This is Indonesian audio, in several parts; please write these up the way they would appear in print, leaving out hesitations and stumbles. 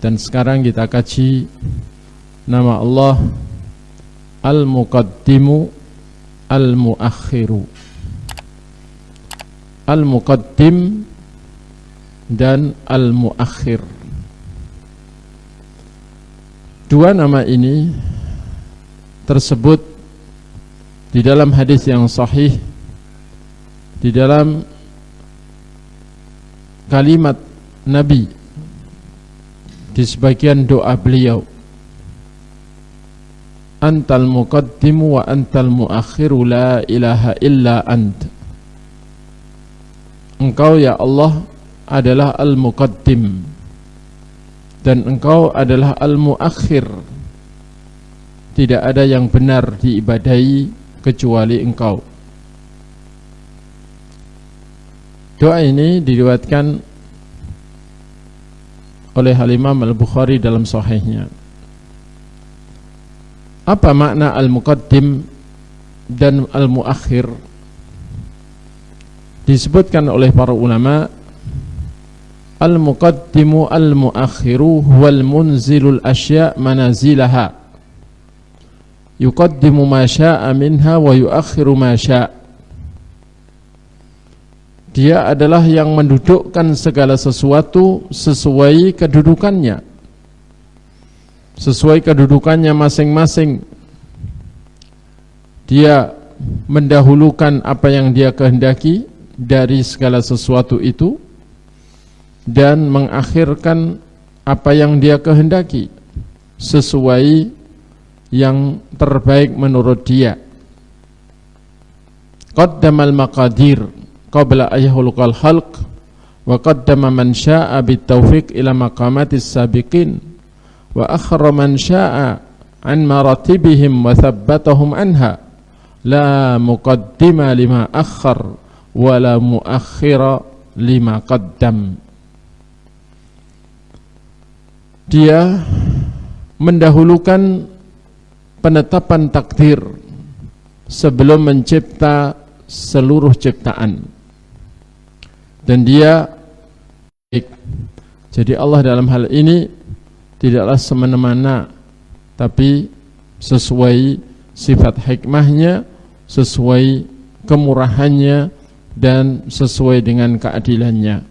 Dan sekarang kita kaji nama Allah Al-Muqaddimu Al-Muakhiru. Al-Muqaddim dan Al-Muakhir. Dua nama ini tersebut di dalam hadis yang sahih, di dalam kalimat Nabi, di sebagian doa beliau, Antal muqaddimu wa antal muakhiru la ilaha illa ant. Engkau ya Allah adalah al-muqaddim dan engkau adalah al-muakhir. Tidak ada yang benar diibadahi kecuali engkau. Doa ini diriwayatkan oleh Al-Imam Al-Bukhari dalam sahihnya. Apa makna al-muqaddim dan al-muakhir? Disebutkan oleh para ulama, al-muqaddimu al-muakhiru huwal munzilul asya' manazilaha, yuqaddimu ma sya'a minha wa yuakhiru ma sya'. Dia adalah yang mendudukkan segala sesuatu sesuai kedudukannya, sesuai kedudukannya masing-masing. Dia mendahulukan apa yang dia kehendaki dari segala sesuatu itu dan mengakhirkan apa yang dia kehendaki sesuai yang terbaik menurut dia. Qaddamal maqadir qabla ayyahulqal khalq wa qaddama man syaa bitaufiq ila maqamatis sabiqin wa akhra man syaa an maratibihim wa thabbatahum anha, la muqaddima lima akhar wa la muakhira lima qaddam. Dia mendahulukan penetapan takdir sebelum mencipta seluruh ciptaan. Dan dia baik. Jadi Allah dalam hal ini tidaklah semena-mena, tapi sesuai sifat hikmahnya, sesuai kemurahannya, dan sesuai dengan keadilannya.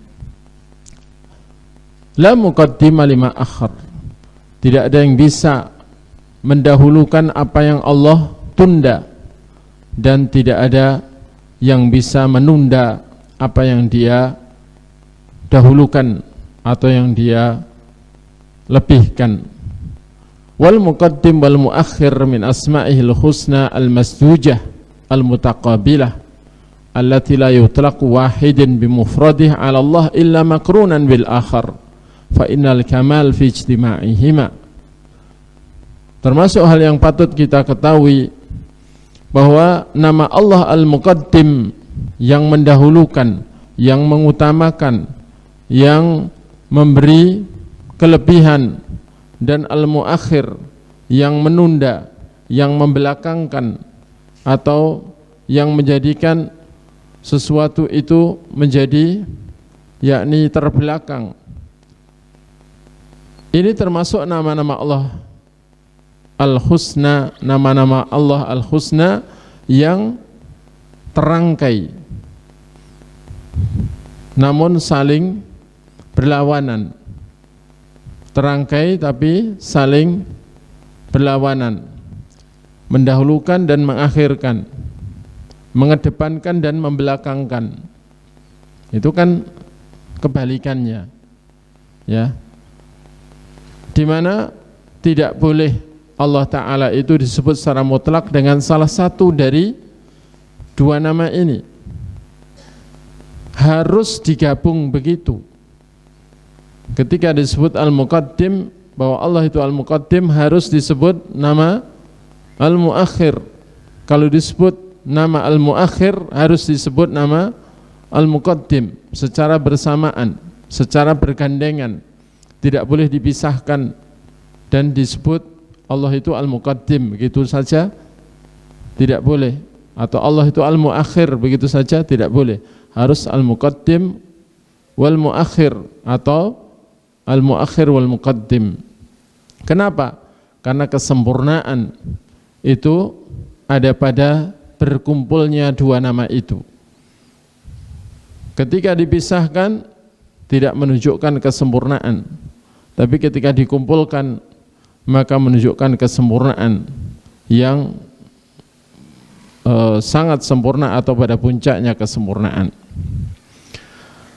La muqaddima lima akhar. Tidak ada yang bisa mendahulukan apa yang Allah tunda, dan tidak ada yang bisa menunda apa yang dia dahulukan atau yang dia lebihkan. Wal muqaddim wal muakhir min asma'ihil husna al-masdujah al-mutaqabilah allati la yutlaqu wahidin bimufradih 'ala Allah illa makrunan bil akhar fa innal kamal fi ijtima'ihima. Termasuk hal yang patut kita ketahui bahwa nama Allah Al-Muqaddim, yang mendahulukan, yang mengutamakan, yang memberi kelebihan, dan Al-Muakhir, yang menunda, yang membelakangkan, atau yang menjadikan sesuatu itu menjadi yakni terbelakang. Ini termasuk nama-nama Allah Al-Husna, nama-nama Allah Al-Husna yang terangkai namun saling berlawanan. Terangkai tapi saling berlawanan, mendahulukan dan mengakhirkan, mengedepankan dan membelakangkan. Itu kan kebalikannya, ya. Di mana tidak boleh Allah Ta'ala itu disebut secara mutlak dengan salah satu dari dua nama ini. Harus digabung begitu. Ketika disebut Al-Muqaddim, bahwa Allah itu Al-Muqaddim, harus disebut nama Al-Muakhir. Kalau disebut nama Al-Muakhir, harus disebut nama Al-Muqaddim secara bersamaan, secara bergandengan. Tidak boleh dipisahkan dan disebut Allah itu Al-Muqaddim begitu saja, tidak boleh. Atau Allah itu Al-Muakhir begitu saja, tidak boleh. Harus Al-Muqaddim wal Muakhir, atau al-muakhir wal muqaddim. Kenapa? Karena kesempurnaan itu ada pada berkumpulnya dua nama itu. Ketika dipisahkan tidak menunjukkan kesempurnaan, tapi ketika dikumpulkan maka menunjukkan kesempurnaan yang sangat sempurna atau pada puncaknya kesempurnaan.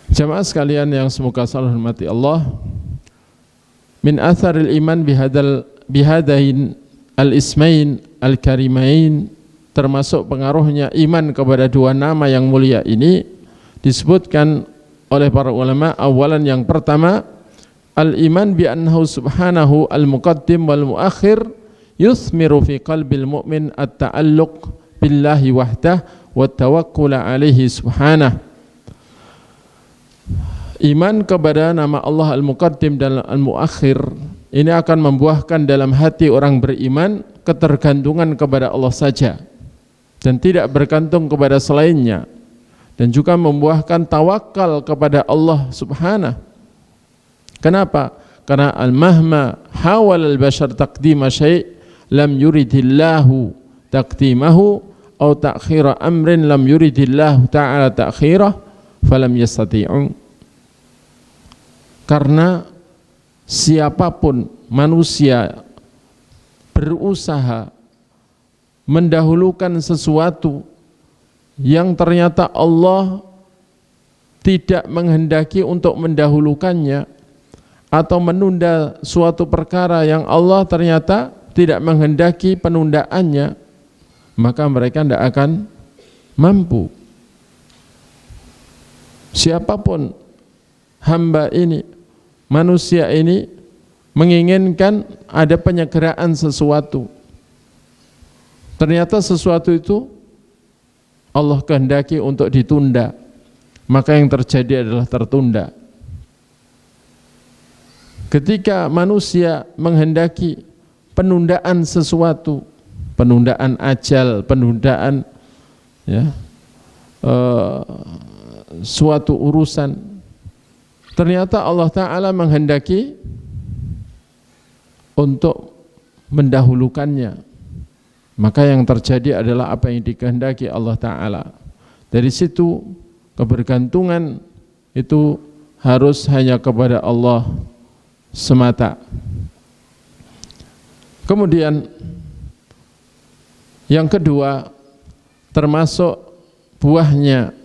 Jamaah sekalian yang semoga selalu hormati Allah, min atharil iman bihadain al-ismain al-karimain, termasuk pengaruhnya iman kepada dua nama yang mulia ini disebutkan oleh para ulama. Awalan, yang pertama, al-iman bi annahu subhanahu al-muqaddim wal muakhir yuthmiru fi qalbil mu'min at-ta'alluq billahi wahdah wa tawakkul alaihi subhanahu. Iman kepada nama Allah al-muqaddim dan al-muakhir ini akan membuahkan dalam hati orang beriman ketergantungan kepada Allah saja dan tidak bergantung kepada selainnya, dan juga membuahkan tawakal kepada Allah subhanahu. Kenapa? Karena al-mahma hawal al-bashar taqdima syai' lam yuridillahu taqdimahu atau ta'khira amrin lam yuridillahu ta'ala ta'khirah falam yastati'un. Karena siapapun manusia berusaha mendahulukan sesuatu yang ternyata Allah tidak menghendaki untuk mendahulukannya, atau menunda suatu perkara yang Allah ternyata tidak menghendaki penundaannya, maka mereka tidak akan mampu. Siapapun hamba ini, manusia ini menginginkan ada penyegeraan sesuatu, ternyata sesuatu itu Allah kehendaki untuk ditunda, maka yang terjadi adalah tertunda. Ketika manusia menghendaki penundaan sesuatu, penundaan ajal, penundaan suatu urusan, ternyata Allah Ta'ala menghendaki untuk mendahulukannya, maka yang terjadi adalah apa yang dikehendaki Allah Ta'ala. Dari situ kebergantungan itu harus hanya kepada Allah semata. Kemudian yang kedua, termasuk buahnya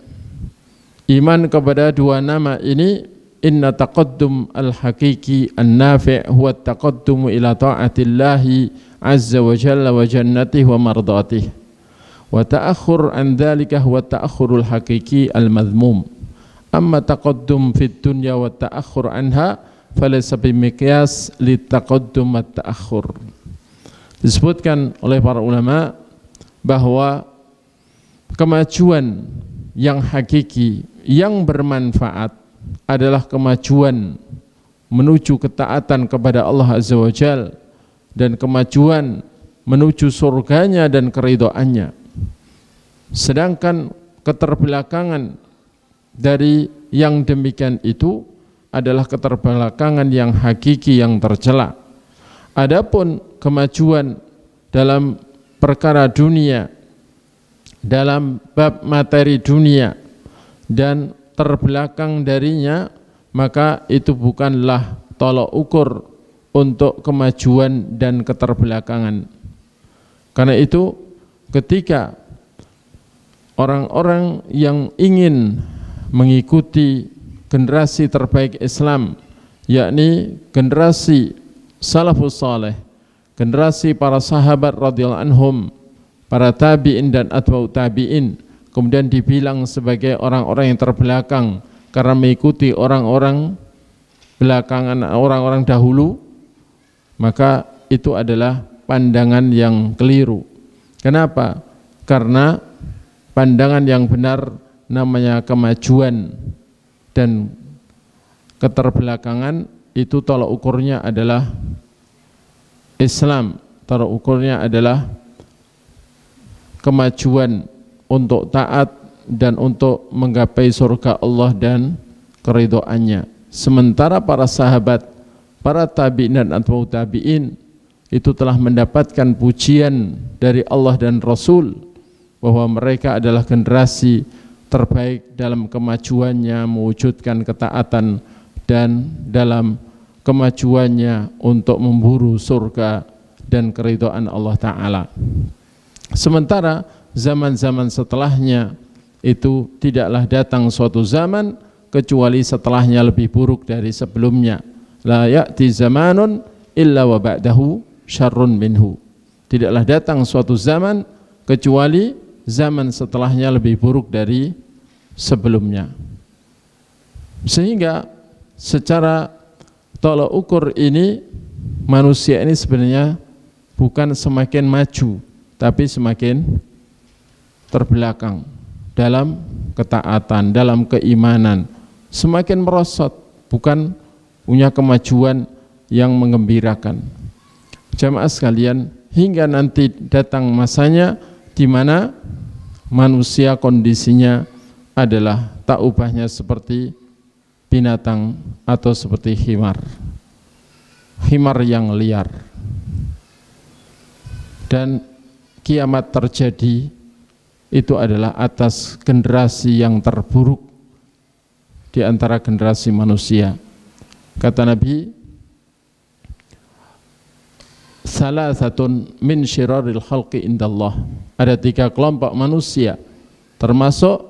iman kepada dua nama ini, inna taqaddum al-haqiqi an-nafi' huwa taqaddumu ila ta'atillahi azza wa jalla wa jannatihi wa mardatihi, wa ta'akhur an dhalika huwa ta'akhurul haqiqi al-madhmum. Amma taqaddum fid dunya wa ta'akhur anha falaysa bimiqyas li taqaddum wa ta'akhur. Disebutkan oleh para ulama bahwa kemajuan yang hakiki, yang bermanfaat adalah kemajuan menuju ketaatan kepada Allah Azza wa Jalla, dan kemajuan menuju surganya dan keridhaannya. Sedangkan keterbelakangan dari yang demikian itu adalah keterbelakangan yang hakiki, yang tercela. Adapun kemajuan dalam perkara dunia, dalam bab materi dunia, dan terbelakang darinya, maka itu bukanlah tolok ukur untuk kemajuan dan keterbelakangan. Karena itu ketika orang-orang yang ingin mengikuti generasi terbaik Islam, yakni generasi salafus saleh, generasi para sahabat radhiyallahu anhum, para tabi'in dan atba'u tabi'in, kemudian dibilang sebagai orang-orang yang terbelakang karena mengikuti orang-orang belakangan, orang-orang dahulu, maka itu adalah pandangan yang keliru. Kenapa? Karena pandangan yang benar namanya kemajuan dan keterbelakangan itu tolak ukurnya adalah Islam, tolak ukurnya adalah kemajuan untuk taat dan untuk menggapai surga Allah dan keridhaannya. Sementara para sahabat para tabi'in dan atba'ut tabi'in itu telah mendapatkan pujian dari Allah dan Rasul bahwa mereka adalah generasi terbaik dalam kemajuannya mewujudkan ketaatan dan dalam kemajuannya untuk memburu surga dan keridhaan Allah Ta'ala. Sementara zaman-zaman setelahnya itu tidaklah datang suatu zaman kecuali setelahnya lebih buruk dari sebelumnya. La ya'ti zamanun illa wa ba'dahu syarrun minhu. Tidaklah datang suatu zaman kecuali zaman setelahnya lebih buruk dari sebelumnya. Sehingga secara tolak ukur ini manusia ini sebenarnya bukan semakin maju tapi semakin terbelakang dalam ketaatan, dalam keimanan, semakin merosot, bukan punya kemajuan yang menggembirakan. Jamaah sekalian, hingga nanti datang masanya di mana manusia kondisinya adalah tak ubahnya seperti binatang atau seperti himar yang liar. Dan kiamat terjadi itu adalah atas generasi yang terburuk di antara generasi manusia. Kata Nabi, salasatun min syiraril khalqi indallah. Ada 3 kelompok manusia termasuk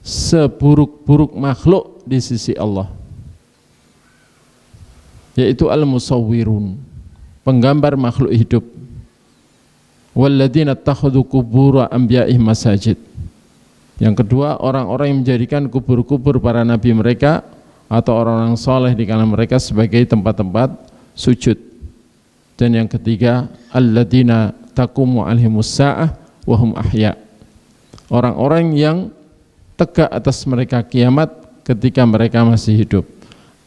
seburuk-buruk makhluk di sisi Allah, yaitu al-musawwirun, penggambar makhluk hidup, walladzina takhadhu qubur anbiya'ihim masajid. Yang kedua, orang-orang yang menjadikan kubur-kubur para nabi mereka atau orang-orang soleh di kalangan mereka sebagai tempat-tempat sujud. Dan yang ketiga, alladzina taqumu alaihimus sa'ah wa hum ahya, orang-orang yang tegak atas mereka kiamat ketika mereka masih hidup.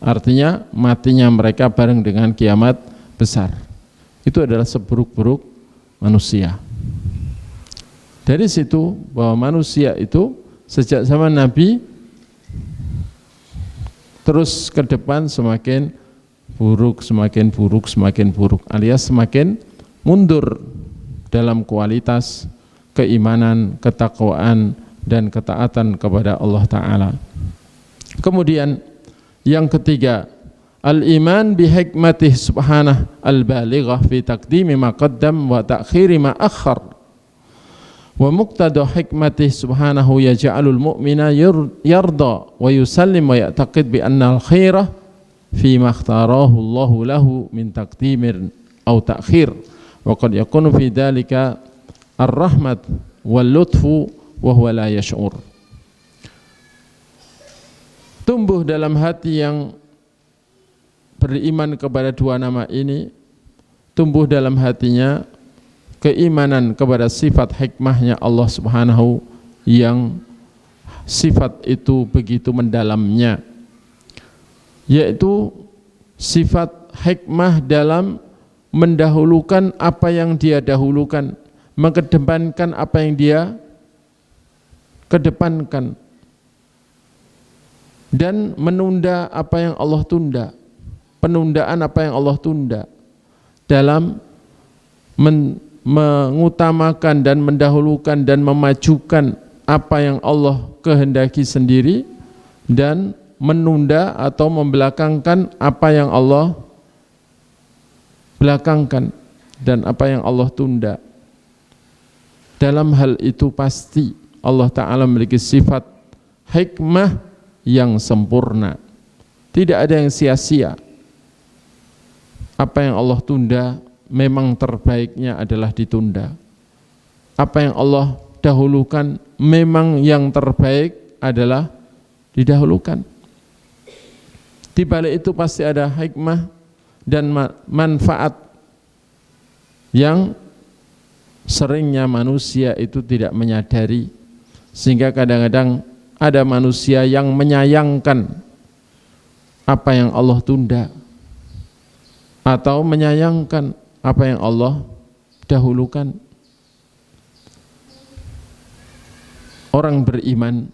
Artinya matinya mereka bareng dengan kiamat besar. Itu adalah seburuk-buruk manusia. Dari situ bahwa manusia itu sejak zaman Nabi terus ke depan semakin buruk, semakin buruk, semakin buruk, alias semakin mundur dalam kualitas keimanan, ketakwaan dan ketaatan kepada Allah Ta'ala. Kemudian yang ketiga, al-iman bihikmatih subhanah al-balighah fi taqdimi ma qaddam wa ta'khiri ma akhar, wa muqtada hikmatih subhanahu yaj'alul mu'mina yarda wa yusallim wa ya'taqid bi anna al-khairah fi ma ikhtarahu Allahu lahu min taqdimin aw ta'khir, wa qad yakunu fi dhalika ar-rahmat wal lutfu wa huwa la yash'ur. Tumbuh dalam hati yang beriman kepada 2 nama ini, tumbuh dalam hatinya keimanan kepada sifat hikmahnya Allah Subhanahu yang sifat itu begitu mendalamnya, yaitu sifat hikmah dalam mendahulukan apa yang dia dahulukan, mengedepankan apa yang dia kedepankan, dan menunda apa yang Allah tunda, penundaan apa yang Allah tunda, dalam mengutamakan dan mendahulukan dan memajukan apa yang Allah kehendaki sendiri, dan menunda atau membelakangkan apa yang Allah belakangkan dan apa yang Allah tunda. Dalam hal itu pasti Allah Ta'ala memiliki sifat hikmah yang sempurna, tidak ada yang sia-sia. Apa yang Allah tunda memang terbaiknya adalah ditunda. Apa yang Allah dahulukan memang yang terbaik adalah didahulukan. Di balik itu pasti ada hikmah dan manfaat yang seringnya manusia itu tidak menyadari, sehingga kadang-kadang ada manusia yang menyayangkan apa yang Allah tunda atau menyayangkan apa yang Allah dahulukan. Orang beriman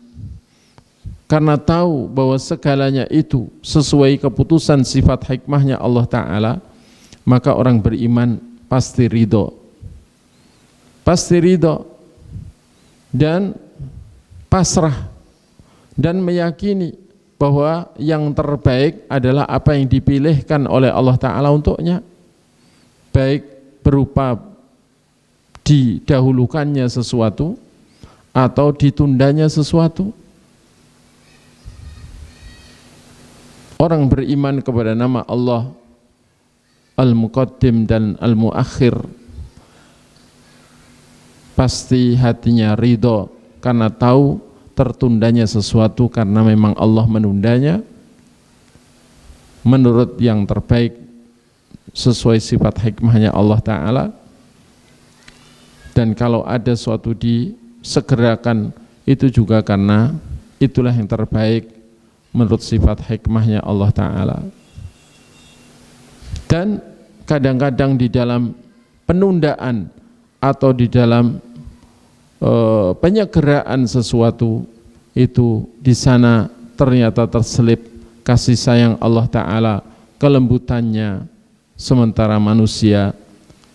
karena tahu bahwa segalanya itu sesuai keputusan sifat hikmahnya Allah Ta'ala, maka orang beriman pasti ridho. Pasti ridho dan pasrah dan meyakini bahwa yang terbaik adalah apa yang dipilihkan oleh Allah Ta'ala untuknya, baik berupa didahulukannya sesuatu atau ditundanya sesuatu. Orang beriman kepada nama Allah Al-Muqaddim dan Al-Muakhir pasti hatinya ridho karena tahu tertundanya sesuatu karena memang Allah menundanya menurut yang terbaik sesuai sifat hikmahnya Allah Ta'ala. Dan kalau ada suatu disegerakan, itu juga karena itulah yang terbaik menurut sifat hikmahnya Allah Ta'ala. Dan kadang-kadang di dalam penundaan atau di dalam penyegeraan sesuatu itu, di sana ternyata terselip kasih sayang Allah Ta'ala, kelembutannya, sementara manusia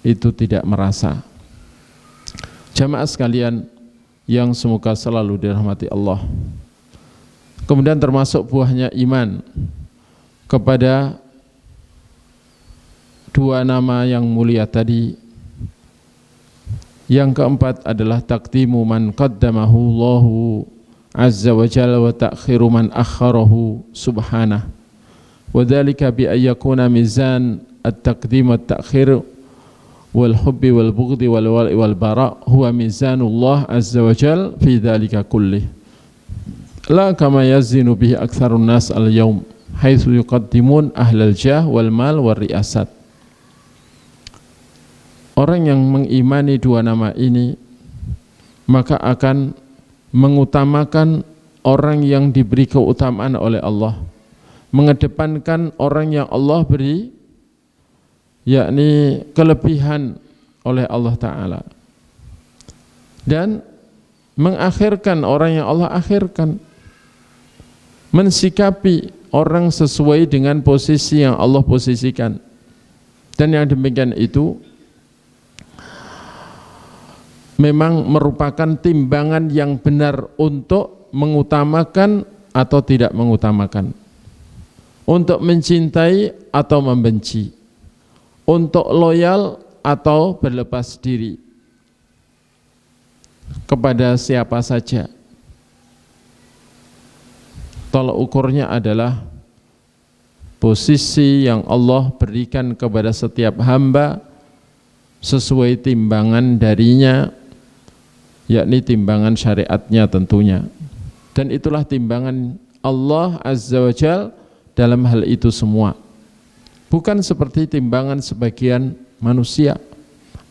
itu tidak merasa. Jamaah sekalian yang semoga selalu dirahmati Allah, kemudian termasuk buahnya iman kepada dua nama yang mulia tadi. Yang keempat adalah taqdimu man qaddamahu Allahu azza wa jalla wa ta'khiru man akharahu subhanah. Wa dhalika bi an yakuna mizan at-taqdim wa at-ta'khir wal hubbi wal bughdi wal wali wal bara huwa mizanullah azza wa jalla fi dhalika kullih. La kama yazinu bihi aktsarun nas al-yawm haitsu yuqaddimun ahlal jah wal mal wal riasat. Orang yang mengimani dua nama ini maka akan mengutamakan orang yang diberi keutamaan oleh Allah, mengedepankan orang yang Allah beri yakni kelebihan oleh Allah Ta'ala, dan mengakhirkan orang yang Allah akhirkan, mensikapi orang sesuai dengan posisi yang Allah posisikan. Dan yang demikian itu memang merupakan timbangan yang benar untuk mengutamakan atau tidak mengutamakan, untuk mencintai atau membenci, untuk loyal atau berlepas diri kepada siapa saja. Tolak ukurnya adalah posisi yang Allah berikan kepada setiap hamba sesuai timbangan darinya, yakni timbangan syariatnya tentunya. Dan itulah timbangan Allah Azza wa Jal dalam hal itu semua. Bukan seperti timbangan sebagian manusia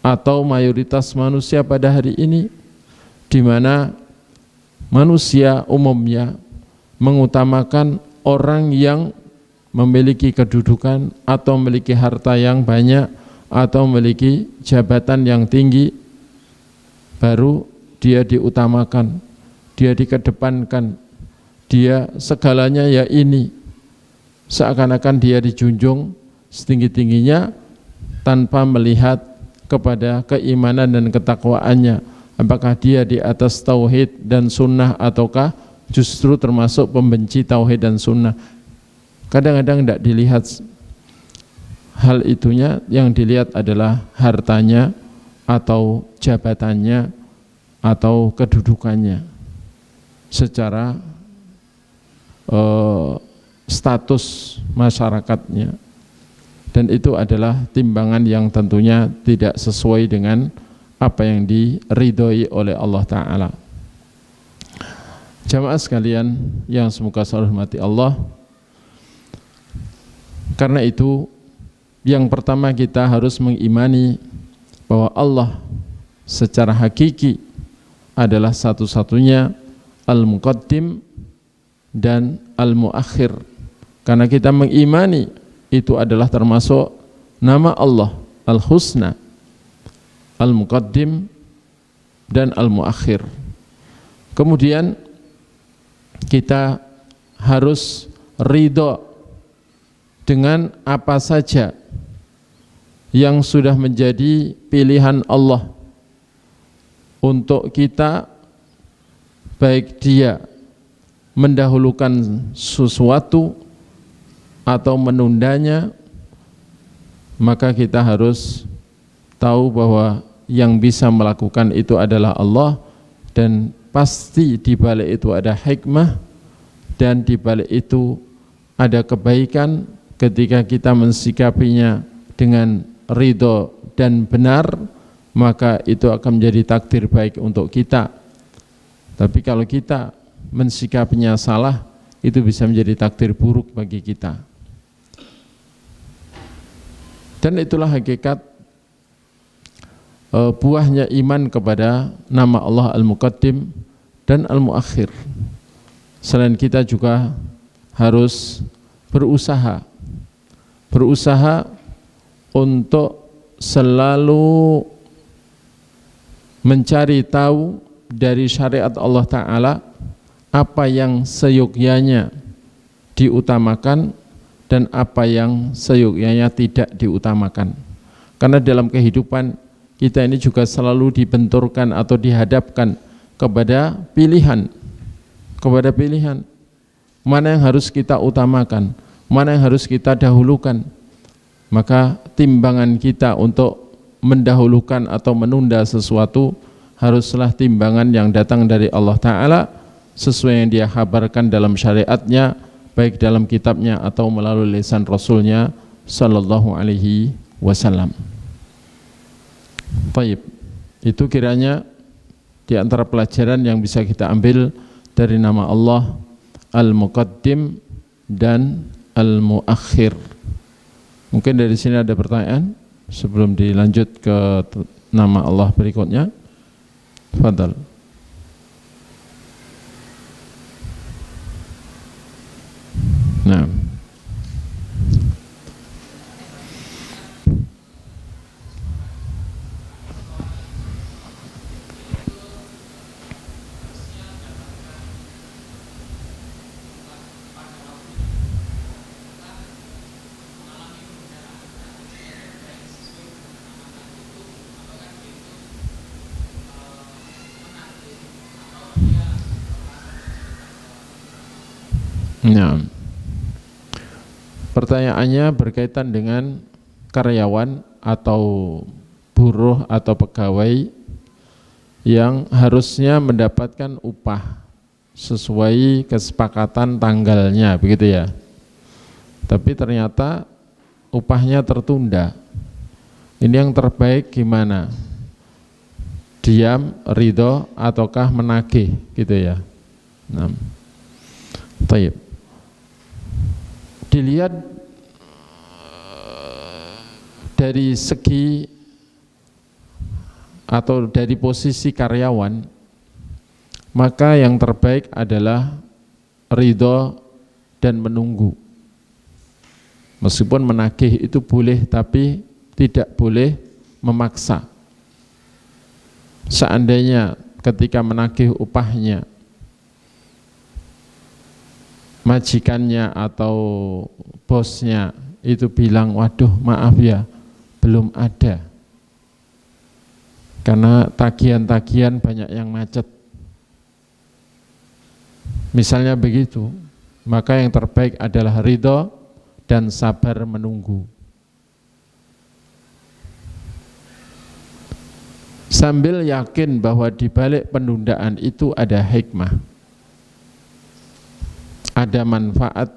atau mayoritas manusia pada hari ini, di mana manusia umumnya mengutamakan orang yang memiliki kedudukan atau memiliki harta yang banyak atau memiliki jabatan yang tinggi, baru dia diutamakan, dia dikedepankan, dia segalanya ya ini, seakan-akan dia dijunjung setinggi-tingginya tanpa melihat kepada keimanan dan ketakwaannya, apakah dia di atas tauhid dan sunnah ataukah justru termasuk pembenci tauhid dan sunnah. Kadang-kadang tidak dilihat hal itunya, yang dilihat adalah hartanya atau jabatannya atau kedudukannya secara status masyarakatnya. Dan itu adalah timbangan yang tentunya tidak sesuai dengan apa yang diridhoi oleh Allah Ta'ala. Jamaah sekalian yang semoga selalu hormati Allah, karena itu yang pertama kita harus mengimani bahwa Allah secara hakiki adalah satu-satunya Al-Muqaddim dan Al-Muakhir. Karena kita mengimani itu adalah termasuk nama Allah Al-Husna, Al-Muqaddim dan Al-Muakhir. Kemudian kita harus ridho dengan apa saja yang sudah menjadi pilihan Allah untuk kita, baik dia mendahulukan sesuatu atau menundanya, maka kita harus tahu bahwa yang bisa melakukan itu adalah Allah, dan pasti di balik itu ada hikmah, dan di balik itu ada kebaikan ketika kita mensikapinya dengan ridho dan benar, maka itu akan menjadi takdir baik untuk kita. Tapi kalau kita mensikapinya salah, itu bisa menjadi takdir buruk bagi kita. Dan itulah hakikat buahnya iman kepada nama Allah Al-Muqaddim dan Al-Muakhir. Selain kita juga harus berusaha untuk selalu mencari tahu dari syariat Allah Ta'ala apa yang seyogyanya diutamakan dan apa yang seyogyanya tidak diutamakan. Karena dalam kehidupan kita ini juga selalu dibenturkan atau dihadapkan kepada pilihan. Mana yang harus kita utamakan, mana yang harus kita dahulukan. Maka timbangan kita untuk mendahulukan atau menunda sesuatu haruslah timbangan yang datang dari Allah Ta'ala, sesuai yang dia kabarkan dalam syariatnya, baik dalam kitabnya atau melalui lisan Rasulnya Sallallahu Alaihi Wasallam. Baik, itu kiranya di antara pelajaran yang bisa kita ambil dari nama Allah Al-Muqaddim dan Al-Muakhir. Mungkin dari sini ada pertanyaan sebelum dilanjut ke nama Allah berikutnya. Fadal. Nah, nah, pertanyaannya berkaitan dengan karyawan atau buruh atau pegawai yang harusnya mendapatkan upah sesuai kesepakatan tanggalnya, begitu ya. Tapi ternyata upahnya tertunda. Ini yang terbaik gimana? Diam, ridho, ataukah menagih, gitu ya. Nah, baik. Dilihat dari segi atau dari posisi karyawan, maka yang terbaik adalah ridho dan menunggu. Meskipun menagih itu boleh, tapi tidak boleh memaksa. Seandainya ketika menagih upahnya majikannya atau bosnya itu bilang, waduh maaf ya belum ada karena tagihan-tagihan banyak yang macet, misalnya begitu, maka yang terbaik adalah ridho dan sabar menunggu sambil yakin bahwa di balik penundaan itu ada hikmah, ada manfaat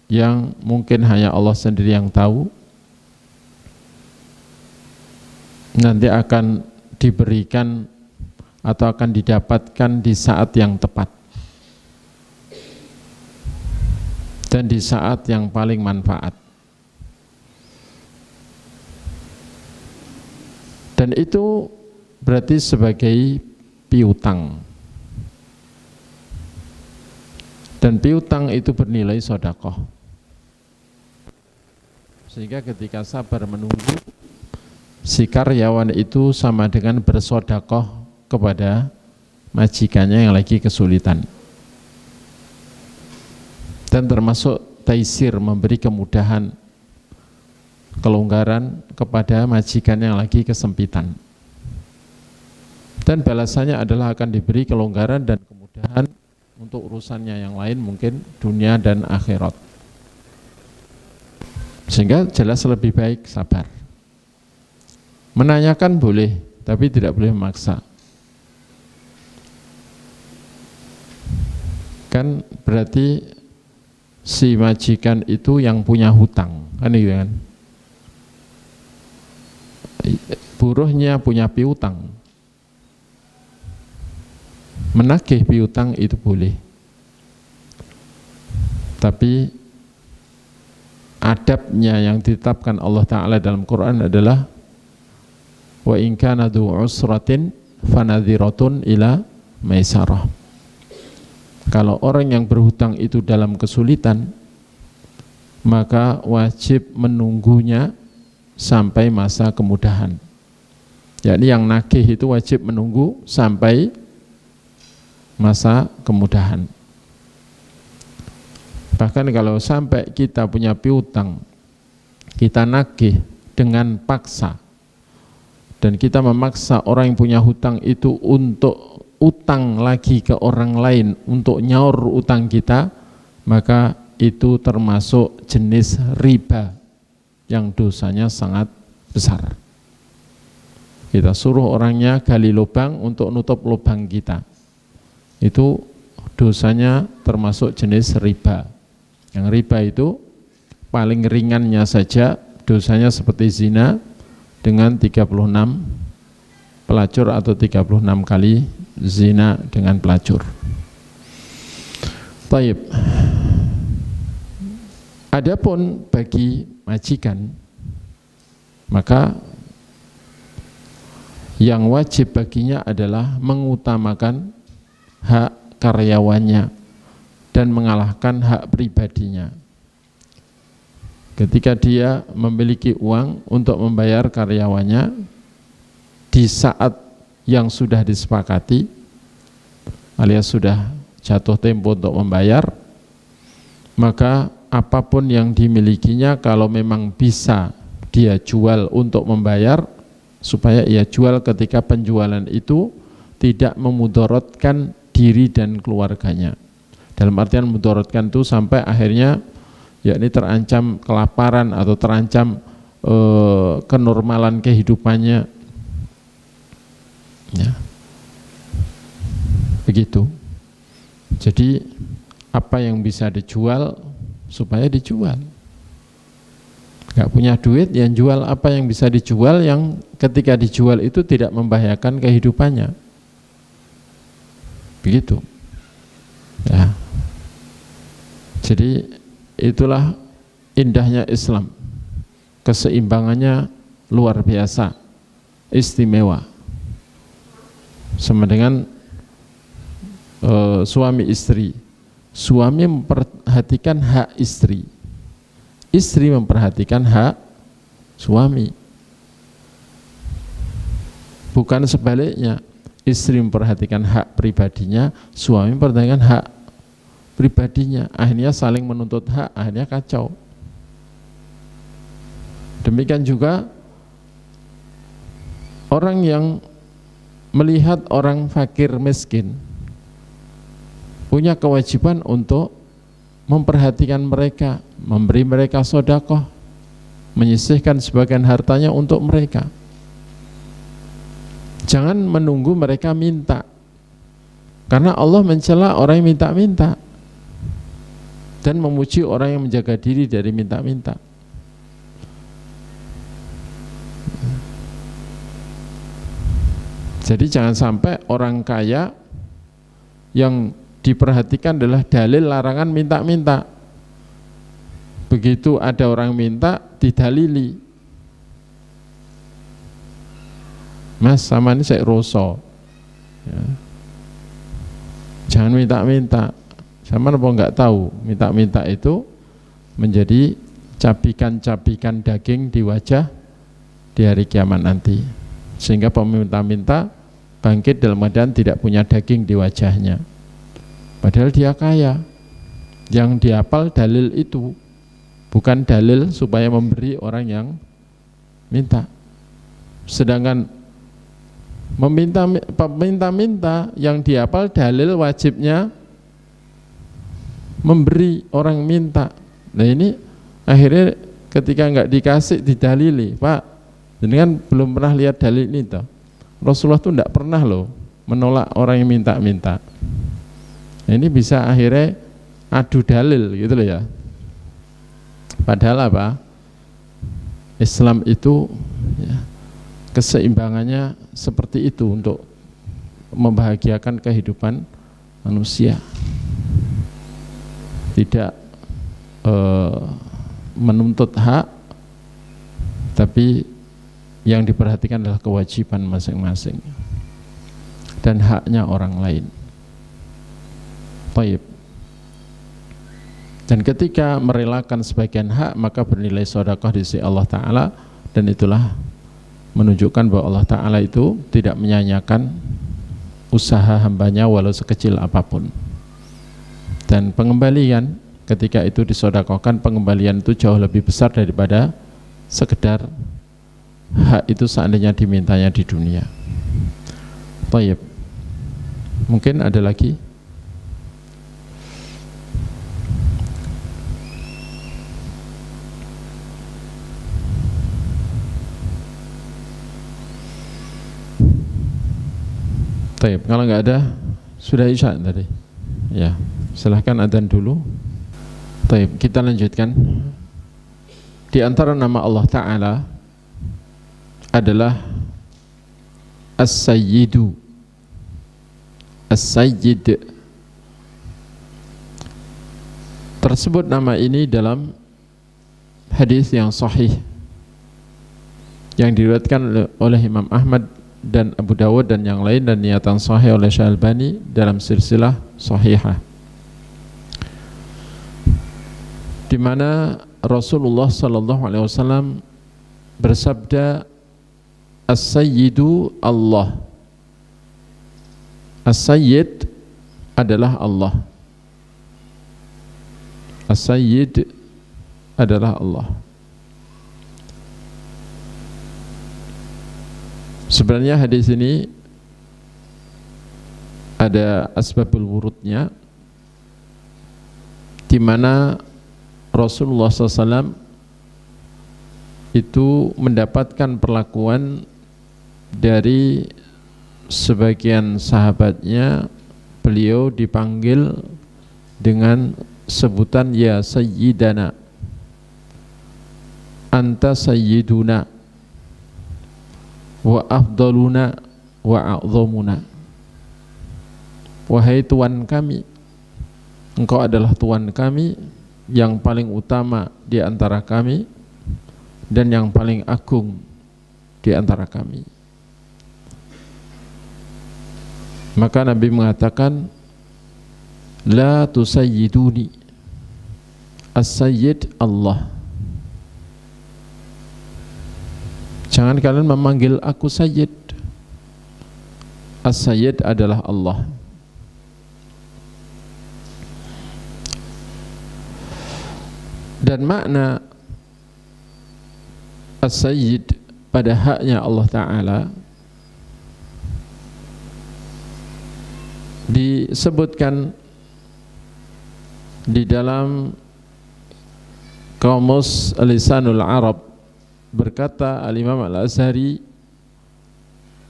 yang mungkin hanya Allah sendiri yang tahu, nanti akan diberikan atau akan didapatkan di saat yang tepat dan di saat yang paling manfaat. Dan itu berarti sebagai piutang. Dan piutang itu bernilai sedekah. Sehingga ketika sabar menunggu, si karyawan itu sama dengan bersedekah kepada majikannya yang lagi kesulitan. dan termasuk taisir, memberi kemudahan, kelonggaran kepada majikan yang lagi kesempitan. Dan balasannya adalah akan diberi kelonggaran dan kemudahan untuk urusannya yang lain, mungkin dunia dan akhirat. Sehingga jelas lebih baik sabar. Menanyakan boleh, tapi tidak boleh memaksa. Kan berarti si majikan itu yang punya hutang, kan gitu kan? Buruhnya punya piutang, menagih piutang itu boleh, tapi adabnya yang ditetapkan Allah Ta'ala dalam Quran adalah wa in kana dzu usratin fanadhiratun ila maisarah. Kalau orang yang berhutang itu dalam kesulitan, maka wajib menunggunya sampai masa kemudahan. Yakni yang nagih itu wajib menunggu sampai masa kemudahan. Bahkan kalau sampai kita punya piutang, kita nagih dengan paksa, dan kita memaksa orang yang punya hutang itu untuk utang lagi ke orang lain, untuk nyaur utang kita, maka itu termasuk jenis riba yang dosanya sangat besar. Kita suruh orangnya gali lubang untuk nutup lubang kita, itu dosanya termasuk jenis riba. Yang riba itu paling ringannya saja dosanya seperti zina dengan 36 pelacur atau 36 kali zina dengan pelacur. Taib. Adapun bagi majikan, maka yang wajib baginya adalah mengutamakan hak karyawannya dan mengalahkan hak pribadinya. Ketika dia memiliki uang untuk membayar karyawannya di saat yang sudah disepakati, alias sudah jatuh tempo untuk membayar, maka apapun yang dimilikinya kalau memang bisa dia jual untuk membayar, supaya ia jual ketika penjualan itu tidak memudaratkan diri dan keluarganya. Dalam artian memudaratkan itu sampai akhirnya yakni terancam kelaparan atau terancam kenormalan kehidupannya, ya, begitu. Jadi apa yang bisa dijual supaya dijual. Gak punya duit, yang jual apa yang bisa dijual, yang ketika dijual itu tidak membahayakan kehidupannya, begitu, ya. Jadi itulah indahnya Islam, keseimbangannya luar biasa, istimewa. Sama dengan suami istri, suami memperhatikan hak istri, istri memperhatikan hak suami. Bukan sebaliknya, istri memperhatikan hak pribadinya, suami memperhatikan hak pribadinya. Akhirnya saling menuntut hak, akhirnya kacau. Demikian juga orang yang melihat orang fakir miskin punya kewajiban untuk memperhatikan mereka, memberi mereka sedekah, menyisihkan sebagian hartanya untuk mereka. Jangan menunggu mereka minta, karena Allah mencela orang yang minta-minta dan memuji orang yang menjaga diri dari minta-minta. Jadi jangan sampai orang kaya yang diperhatikan adalah dalil larangan minta-minta. Begitu ada orang minta, didalili, Mas, sama ini saya roso, ya. Jangan minta-minta. Sama apa enggak tahu, minta-minta itu menjadi cabikan-cabikan daging di wajah di hari kiamat nanti, sehingga peminta-minta bangkit dalam keadaan tidak punya daging di wajahnya, padahal dia kaya. Yang dihafal dalil itu, bukan dalil supaya memberi orang yang minta. Sedangkan meminta-minta yang dihafal dalil wajibnya memberi orang minta. Nah ini akhirnya ketika nggak dikasih didalili, Pak, ini kan belum pernah lihat dalil ini toh. Rasulullah tuh nggak pernah loh menolak orang yang minta-minta. Nah, ini bisa akhirnya adu dalil gitu loh ya. Padahal apa? Islam itu ya, keseimbangannya seperti itu untuk membahagiakan kehidupan manusia. Tidak menuntut hak, tapi yang diperhatikan adalah kewajiban masing-masing dan haknya orang lain. Baik. Dan ketika merelakan sebagian hak, maka bernilai sedekah di sisi Allah Ta'ala, dan itulah menunjukkan bahwa Allah Ta'ala itu tidak menyanyiakan usaha hambanya walau sekecil apapun. Dan pengembalian ketika itu disedekahkan, pengembalian itu jauh lebih besar daripada sekedar hak itu seandainya dimintanya di dunia. Baik. Mungkin ada lagi? Baik, kalau nggak ada, sudah isya tadi. Ya, silahkan adzan dulu. Baik, kita lanjutkan. Di antara nama Allah Ta'ala adalah As-Sayyidu. As-Sayyid. Tersebut nama ini dalam hadis yang sahih yang diriwayatkan oleh Imam Ahmad dan Abu Dawud dan yang lain, dan niatan sahih oleh Syalbani dalam silsilah sahihah, di mana Rasulullah sallallahu alaihi wasallam bersabda, As-Sayyidu Allah. As-Sayyid adalah Allah. As-Sayyid adalah Allah. Sebenarnya hadis ini ada asbabul wurudnya, di mana Rasulullah SAW itu mendapatkan perlakuan dari sebagian sahabatnya. Beliau dipanggil dengan sebutan ya Sayyidana, anta Sayyiduna, wa afdaluna wa a'zamuna. Wahai Tuhan kami, Engkau adalah Tuhan kami yang paling utama di antara kami dan yang paling agung di antara kami. Maka Nabi mengatakan, la tusayyiduni, as-sayyid Allah. Jangan kalian memanggil aku Sayyid. As-Sayyid adalah Allah. Dan makna As-Sayyid pada haknya Allah Ta'ala disebutkan di dalam Kamus Lisanul Arab. Berkata Al-Imam Al-Azhari,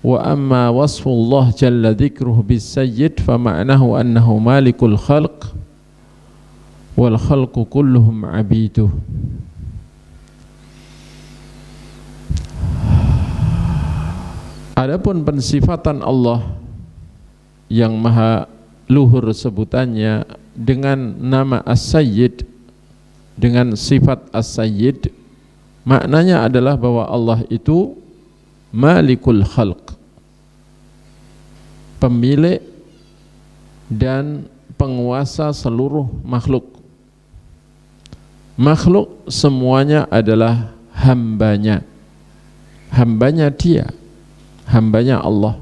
wa amma wasfullah jalla dzikruhu bis-sayyid fa ma'nahu annahu malikul khalq wal khalqu kulluhum abiduh. Adapun pensifatan Allah yang maha luhur sebutannya dengan nama As-Sayyid, dengan sifat As-Sayyid, maknanya adalah bahwa Allah itu malikul khalq, pemilik dan penguasa seluruh makhluk. Makhluk semuanya adalah hambanya, hambanya Dia, hambanya Allah.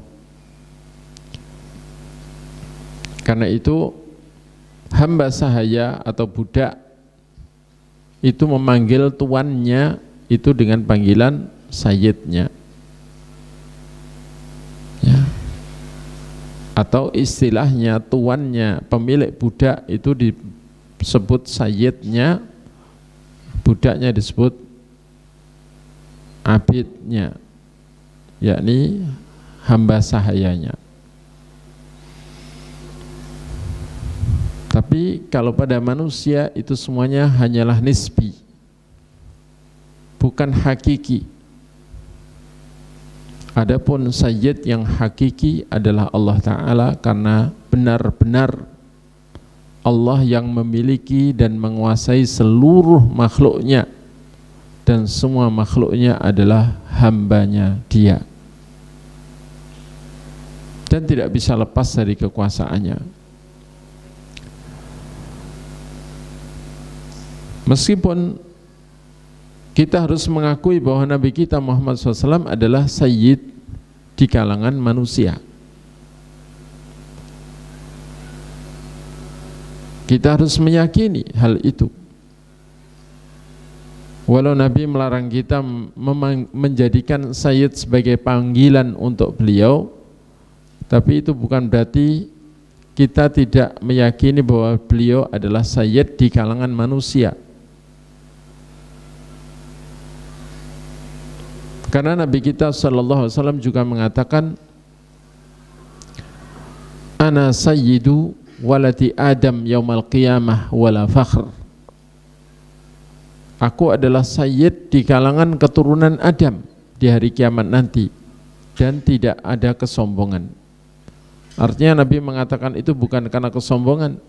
Karena itu hamba sahaya atau budak itu memanggil tuannya itu dengan panggilan sayyidnya, ya. Atau istilahnya tuannya, pemilik budak itu disebut sayyidnya, budaknya disebut abidnya, yakni hamba sahayanya. Tapi kalau pada manusia itu semuanya hanyalah nisbi, bukan hakiki. Adapun sayyid yang hakiki adalah Allah Ta'ala, karena benar-benar Allah yang memiliki dan menguasai seluruh makhluknya, dan semua makhluknya adalah hambanya Dia, dan tidak bisa lepas dari kekuasaannya. Meskipun kita harus mengakui bahwa Nabi kita Muhammad SAW adalah sayyid di kalangan manusia. Kita harus meyakini hal itu. Walau Nabi melarang kita menjadikan sayyid sebagai panggilan untuk beliau, tapi itu bukan berarti kita tidak meyakini bahwa beliau adalah sayyid di kalangan manusia. Karena Nabi kita sallallahu alaihi wasallam juga mengatakan, ana sayyidu waladi Adam yaumal qiyamah wala fakhr. Aku adalah sayyid di kalangan keturunan Adam di hari kiamat nanti, dan tidak ada kesombongan. Artinya Nabi mengatakan itu bukan karena kesombongan,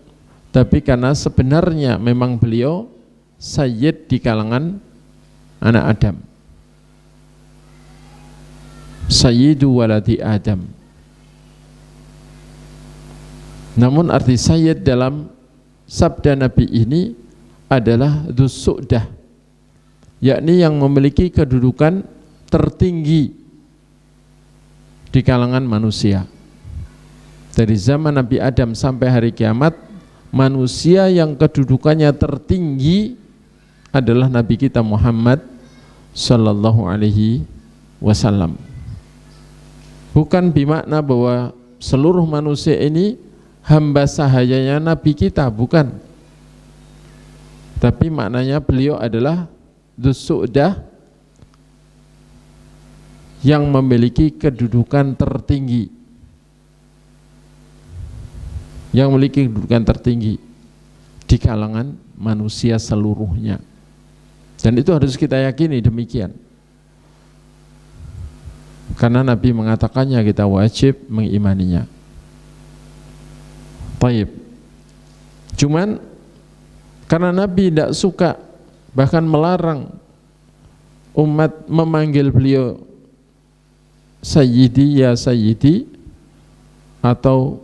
tapi karena sebenarnya memang beliau sayyid di kalangan anak Adam, sayyidu waladi Adam. Namun arti sayyid dalam sabda Nabi ini adalah dzus su'dah, yakni yang memiliki kedudukan tertinggi di kalangan manusia. Dari zaman Nabi Adam sampai hari kiamat, manusia yang kedudukannya tertinggi adalah Nabi kita Muhammad sallallahu alaihi wasallam. Bukan bermakna bahwa seluruh manusia ini hamba sahayanya Nabi kita, bukan. Tapi maknanya beliau adalah dzus su'dah, yang memiliki kedudukan tertinggi, yang memiliki kedudukan tertinggi di kalangan manusia seluruhnya. Dan itu harus kita yakini demikian. Karena Nabi mengatakannya, kita wajib mengimaninya. Baik. Cuman karena Nabi tidak suka, bahkan melarang umat memanggil beliau sayyidi, ya sayyidi, atau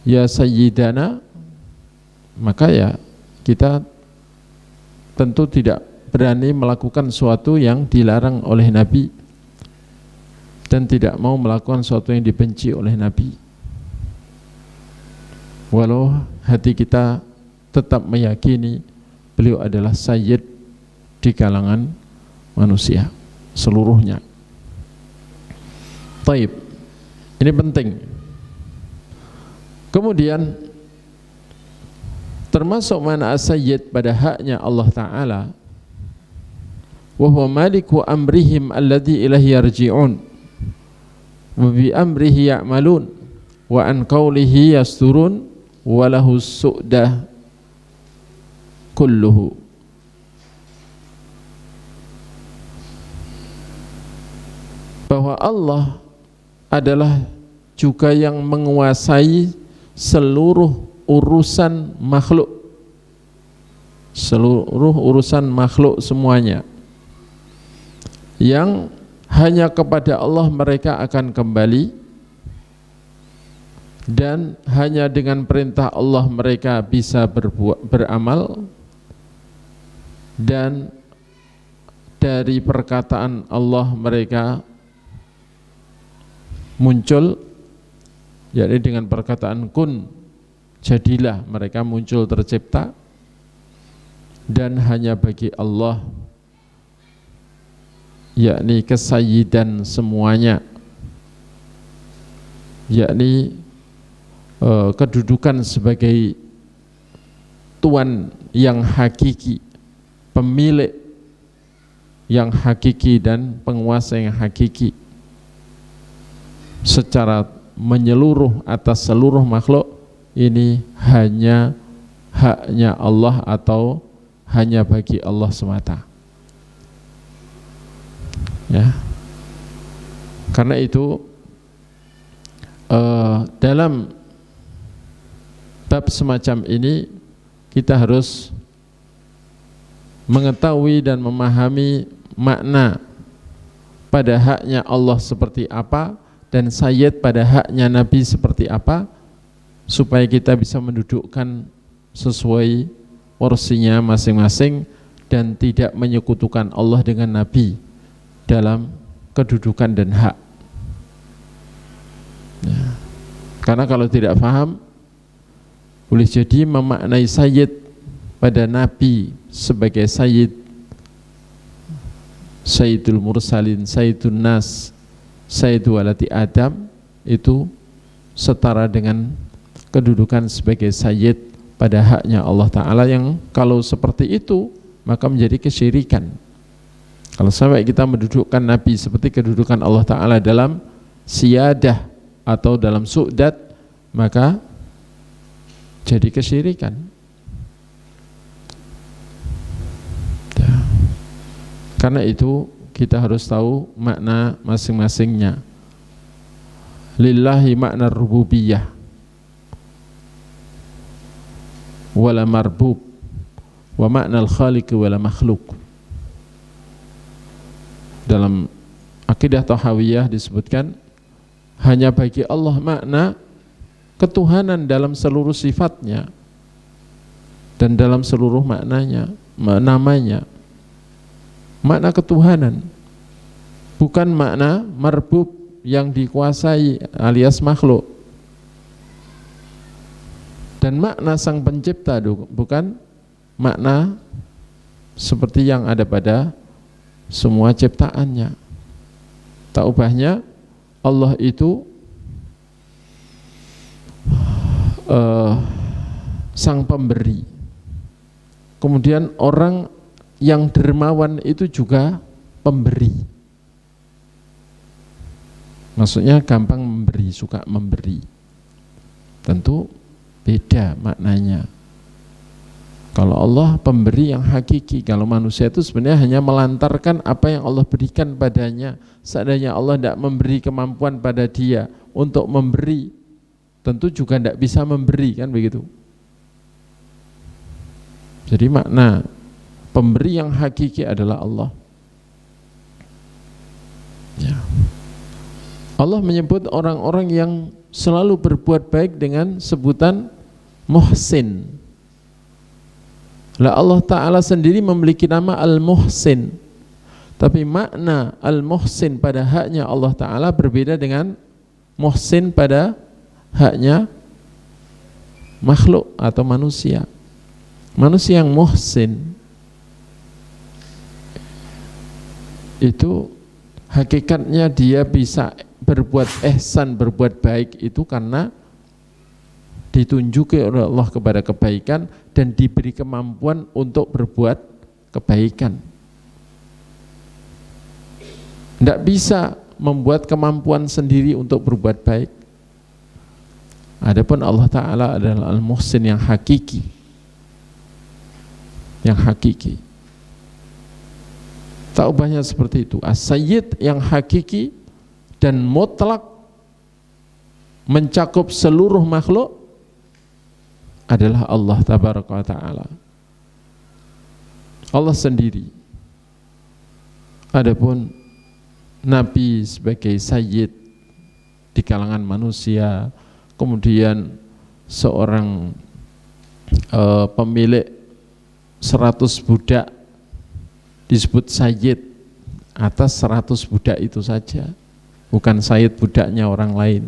ya sayyidana, maka ya kita tentu tidak berani melakukan sesuatu yang dilarang oleh Nabi, dan tidak mau melakukan sesuatu yang dibenci oleh Nabi, walau hati kita tetap meyakini beliau adalah sayyid di kalangan manusia seluruhnya. Taib, ini penting. Kemudian termasuk mana as-sayyid pada haknya Allah Ta'ala, wa huwa maliku amrihim alladhi ilahi yarji'un wa bi amrihi ya'malun wa an qawlihi yasturun wa lahu su'dah kulluhu. Bahwa Allah adalah juga yang menguasai seluruh urusan makhluk, seluruh urusan makhluk semuanya, yang hanya kepada Allah mereka akan kembali, dan hanya dengan perintah Allah mereka bisa beramal, dan dari perkataan Allah mereka muncul, yakni dengan perkataan kun, jadilah mereka muncul tercipta dan hanya bagi Allah, yakni kesayyidan semuanya, yakni kedudukan sebagai Tuhan yang hakiki, pemilik yang hakiki dan penguasa yang hakiki secara menyeluruh atas seluruh makhluk. Ini hanya haknya Allah atau hanya bagi Allah semata. Ya. Karena itu dalam bab semacam ini kita harus mengetahui dan memahami makna pada haknya Allah seperti apa dan sayyid pada haknya Nabi seperti apa, supaya kita bisa mendudukkan sesuai porsinya masing-masing dan tidak menyekutukan Allah dengan Nabi dalam kedudukan dan hak. Ya. Karena kalau tidak paham, boleh jadi memaknai sayyid pada Nabi sebagai Sayyidul Mursalin, Sayyidun Nas, Sayyidu Waladi Adam, itu setara dengan kedudukan sebagai sayyid pada haknya Allah Ta'ala, yang kalau seperti itu maka menjadi kesyirikan. Kalau sampai kita mendudukkan Nabi seperti kedudukan Allah Ta'ala dalam siyadah atau dalam su'dat, maka jadi kesyirikan. Ya. Karena itu kita harus tahu makna masing-masingnya. Lillahi makna rububiyah wala marbub wa makna al-khaliq wala makhluk. Dalam akidah Tahawiyah disebutkan hanya bagi Allah makna ketuhanan dalam seluruh sifatnya dan dalam seluruh maknanya, namanya, makna ketuhanan, bukan makna marbub yang dikuasai alias makhluk. Dan makna sang pencipta bukan makna seperti yang ada pada semua ciptaannya. Tak ubahnya Allah itu sang pemberi. Kemudian orang yang dermawan itu juga pemberi. Maksudnya gampang memberi, suka memberi. Tentu beda maknanya. Kalau Allah pemberi yang hakiki, kalau manusia itu sebenarnya hanya melantarkan apa yang Allah berikan padanya. Seandainya Allah tidak memberi kemampuan pada dia untuk memberi, tentu juga tidak bisa memberi, kan begitu. Jadi makna pemberi yang hakiki adalah Allah. Ya. Allah menyebut orang-orang yang selalu berbuat baik dengan sebutan muhsin. Lah Allah Ta'ala sendiri memiliki nama Al-Muhsin, tapi makna Al-Muhsin pada haknya Allah Ta'ala berbeda dengan muhsin pada haknya makhluk atau manusia. Manusia yang muhsin itu hakikatnya dia bisa berbuat ihsan, berbuat baik itu karena ditunjuki oleh Allah kepada kebaikan dan diberi kemampuan untuk berbuat kebaikan. Tidak bisa membuat kemampuan sendiri untuk berbuat baik. Adapun Allah Ta'ala adalah Al-Muhsin yang hakiki. Yang hakiki. Tak ubahnya seperti itu. As-Sayyid yang hakiki dan mutlak mencakup seluruh makhluk adalah Allah Tabaraka wa Ta'ala. Allah sendiri. Adapun Nabi sebagai sayyid di kalangan manusia, kemudian seorang pemilik 100 budak disebut sayyid atas 100 budak itu saja, bukan sayyid budaknya orang lain.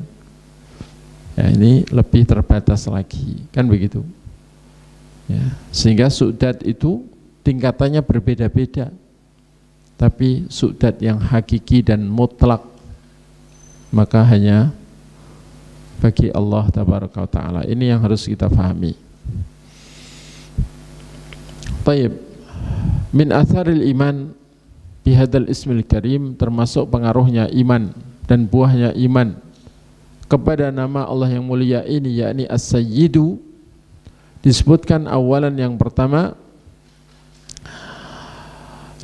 Ya, ini lebih terbatas lagi, kan begitu. Ya, sehingga su'dad itu tingkatannya berbeda-beda. Tapi su'dad yang hakiki dan mutlak maka hanya bagi Allah tabaraka wa ta'ala. Ini yang harus kita pahami. Taib, min atharil iman bihadal ismil karim, termasuk pengaruhnya iman dan buahnya iman kepada nama Allah yang mulia ini, yakni As-Sayyidu. Disebutkan awalan yang pertama,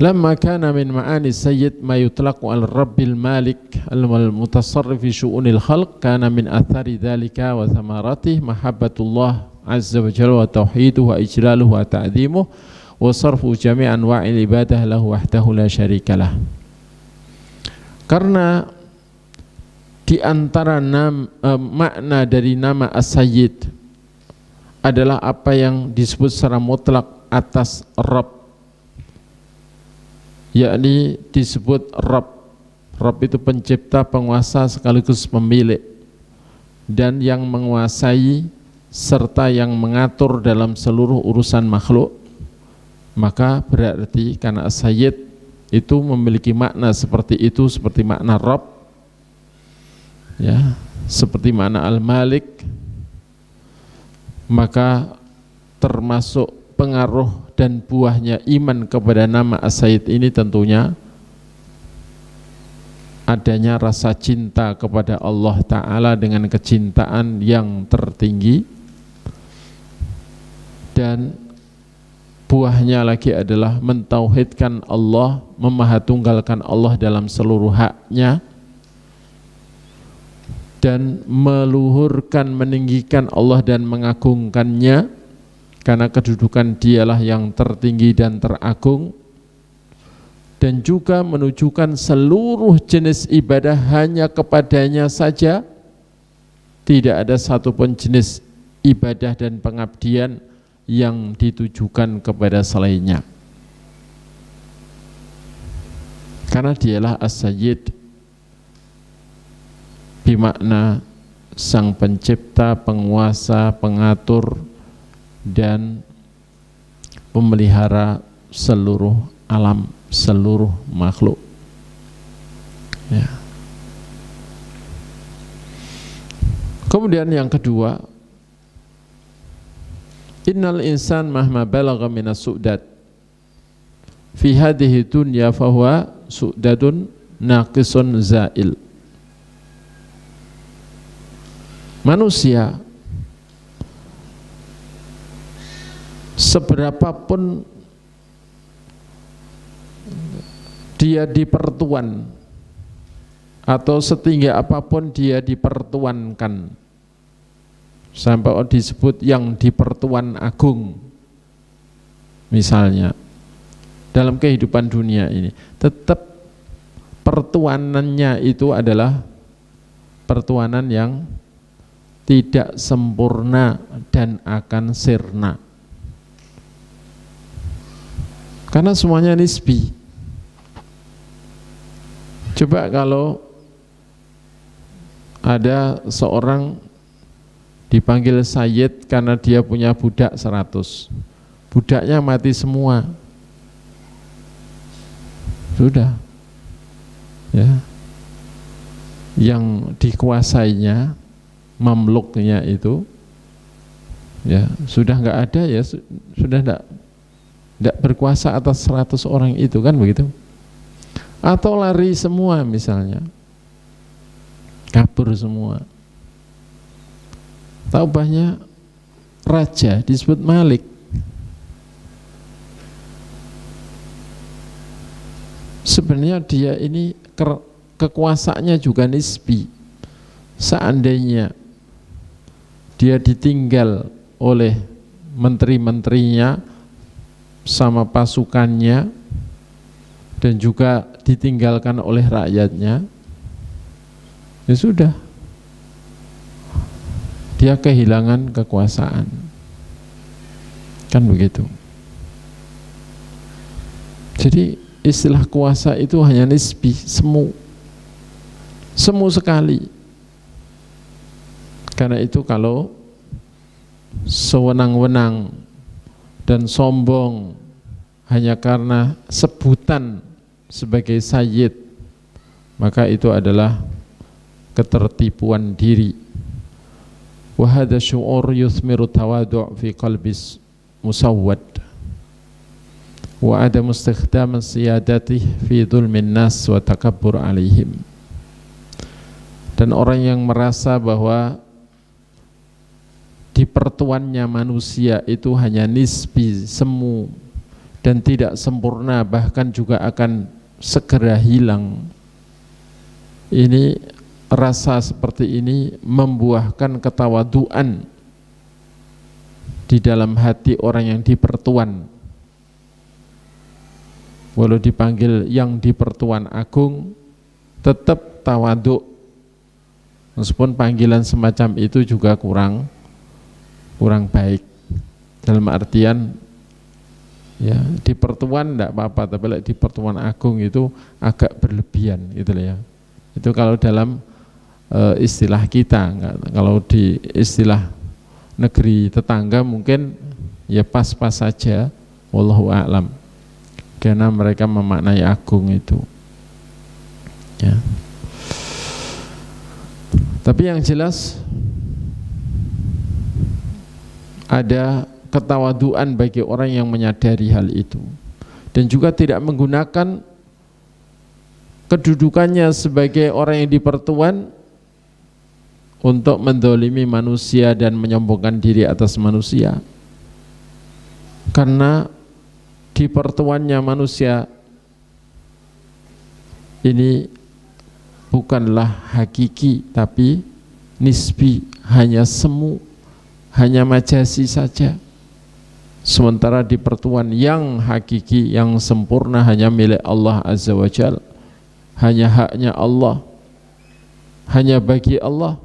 lamma kana min ma'ani sayyid ma yutlaqu al rabbil malik al mutasarrif fi syu'unil khalq, kana min athari dhalika wa thamaratihi mahabbatullah azza wa jalla wa tauhiduhu wa ijlaluhu wa ta'dhimuhu wa sarfu jami' anwa'il ibadah lahu wahdahu la syarikalah. Karena di antara makna dari nama As-Sayyid adalah apa yang disebut secara mutlak atas Rabb, yakni disebut Rabb. Rabb itu pencipta, penguasa sekaligus pemilik, dan yang menguasai serta yang mengatur dalam seluruh urusan makhluk. Maka berarti karena As-Sayyid itu memiliki makna seperti itu, seperti makna Rabb, ya, seperti makna Al-Malik, maka termasuk pengaruh dan buahnya iman kepada nama As-Sayyid ini tentunya adanya rasa cinta kepada Allah Ta'ala dengan kecintaan yang tertinggi, dan buahnya lagi adalah mentauhidkan Allah, memahatunggalkan Allah dalam seluruh haknya, dan meluhurkan, meninggikan Allah dan mengagungkannya, karena kedudukan dialah yang tertinggi dan teragung, dan juga menunjukkan seluruh jenis ibadah hanya kepadanya saja, tidak ada satupun jenis ibadah dan pengabdian yang ditujukan kepada selainnya, karena dialah As-Sayyid bimakna sang pencipta, penguasa, pengatur dan pemelihara seluruh alam, seluruh makhluk, ya. Kemudian yang kedua, innal insan mahma balagha minas su'dad fi hadhihi dunya fahuwa su'dadun naqisun zail. Manusia seberapapun dia dipertuan atau setinggi apapun dia dipertuankan, sampai disebut yang dipertuan agung misalnya dalam kehidupan dunia ini, tetap pertuanannya itu adalah pertuanan yang tidak sempurna dan akan sirna, karena semuanya nisbi. Coba kalau ada seorang dipanggil Sayyid karena dia punya budak 100, budaknya mati semua, sudah, ya, yang dikuasainya, mamluknya itu, ya, sudah nggak ada, ya, sudah tidak berkuasa atas 100 orang itu, kan begitu. Atau lari semua misalnya, kabur semua. Tahu banyak raja disebut Malik, sebenarnya dia ini kekuasaannya juga nisbi. Seandainya dia ditinggal oleh menteri-menterinya sama pasukannya dan juga ditinggalkan oleh rakyatnya, ya sudah, dia kehilangan kekuasaan, kan begitu. Jadi istilah kuasa itu hanya nisbi, semu sekali. Karena itu kalau sewenang-wenang dan sombong hanya karena sebutan sebagai sayyid, maka itu adalah ketertipuan diri. Wa hadha syu'ur yuthmiru tawadu' fi qalbis musawwad wa adam istikhdam siyadatih fi dhulmin nas wa takabbur alaihim. Dan orang yang merasa bahwa dipertuannya manusia itu hanya nisbi, semu dan tidak sempurna, bahkan juga akan segera hilang. Ini rasa seperti ini membuahkan ketawaduan di dalam hati orang yang dipertuan. Walau dipanggil yang dipertuan agung, tetap tawaduk. Meskipun panggilan semacam itu juga kurang baik. Dalam artian ya, di pertuan tidak apa-apa, tapi di pertuan agung itu agak berlebihan gitu ya. Itu kalau dalam istilah kita. Kalau di istilah negeri tetangga mungkin ya pas-pas saja, wallahu a'lam, karena mereka memaknai agung itu ya. Tapi yang jelas ada ketawaduan bagi orang yang menyadari hal itu, dan juga tidak menggunakan kedudukannya sebagai orang yang dipertuan untuk mendolimi manusia dan menyombongkan diri atas manusia. Karena dipertuannya manusia ini bukanlah hakiki, tapi nisbi, hanya semu, hanya majasi saja. Sementara di pertuan yang hakiki, yang sempurna hanya milik Allah Azza wa Jalla, hanya haknya Allah, hanya bagi Allah.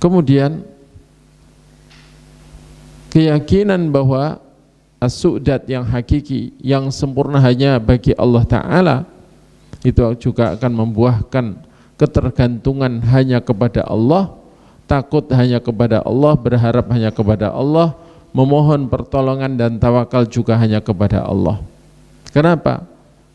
Kemudian keyakinan bahwa as-su'dat yang hakiki, yang sempurna hanya bagi Allah Ta'ala, itu juga akan membuahkan ketergantungan hanya kepada Allah, takut hanya kepada Allah, berharap hanya kepada Allah, memohon pertolongan dan tawakal juga hanya kepada Allah. Kenapa?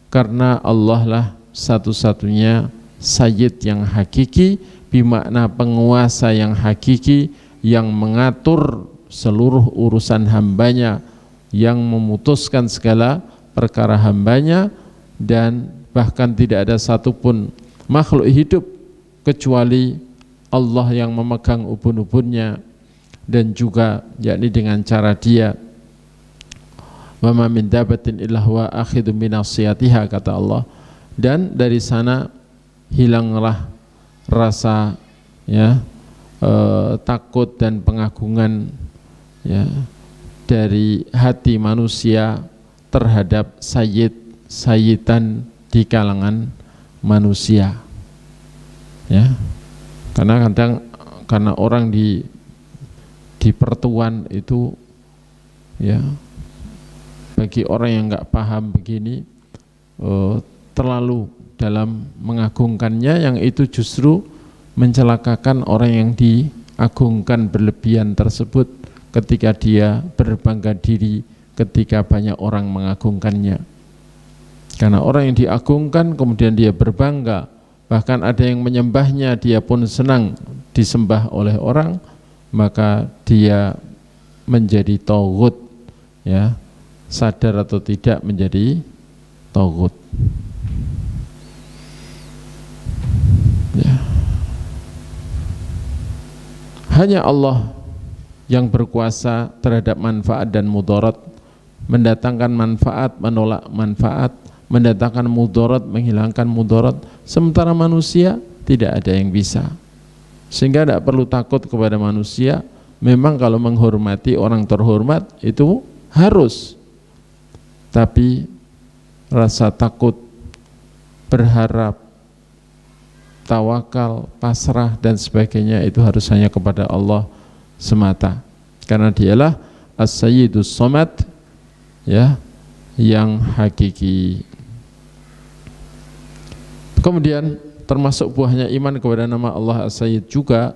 Karena Allah lah satu-satunya sayyid yang hakiki, bimakna penguasa yang hakiki, yang mengatur seluruh urusan hambanya, yang memutuskan segala perkara hambanya, dan bahkan tidak ada satupun makhluk hidup kecuali Allah yang memegang ubun-ubunnya, dan juga yakni dengan cara Dia, wa ma min dabatin illa huwa akhidun bi nasiyatiha, kata Allah. Dan dari sana hilanglah rasa ya takut dan pengagungan ya dari hati manusia terhadap sayyidan di kalangan manusia ya. Karena orang di pertuan itu ya, bagi orang yang nggak paham begini terlalu dalam mengagungkannya, yang itu justru mencelakakan orang yang diagungkan berlebihan tersebut ketika dia berbangga diri ketika banyak orang mengagungkannya. Karena orang yang diagungkan kemudian dia berbangga, bahkan ada yang menyembahnya, dia pun senang disembah oleh orang, maka dia menjadi taghut ya, sadar atau tidak menjadi taghut ya. Hanya Allah yang berkuasa terhadap manfaat dan mudarat, mendatangkan manfaat, menolak manfaat, mendatangkan mudarat, menghilangkan mudarat. Sementara manusia tidak ada yang bisa. Sehingga tidak perlu takut kepada manusia. Memang kalau menghormati orang terhormat itu harus, tapi rasa takut, berharap, tawakal, pasrah dan sebagainya itu harus hanya kepada Allah semata. Karena Dialah As-Sayyidus Somad ya, yang hakiki. Kemudian termasuk buahnya iman kepada nama Allah As-Sayyid juga,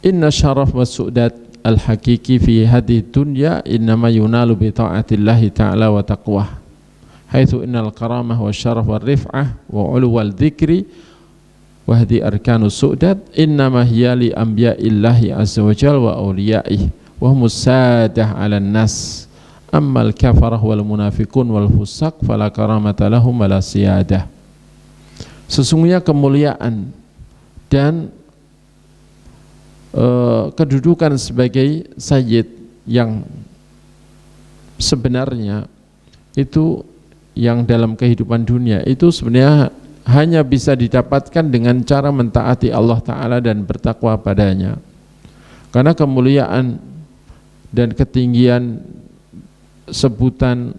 inna syaraf wa su'dat al-hakiki fi hadhihi dunya innama yunalu bi ta'atillahi ta'ala wa taqwah haitsu innal karamah wa syaraf wa rif'ah wa uluwal dzikri wa hadhi arkanus su'dat innama hiya li anbiya'illahi azza wa jalla wa awliya'ihi wa humus sadah 'alan nas ammal kafarah wal munafiqun wal fusaq fala karamata lahum wala siyadah. Sesungguhnya kemuliaan dan kedudukan sebagai sayyid yang sebenarnya itu yang dalam kehidupan dunia itu sebenarnya hanya bisa didapatkan dengan cara mentaati Allah Ta'ala dan bertakwa padanya. Karena kemuliaan dan ketinggian sebutan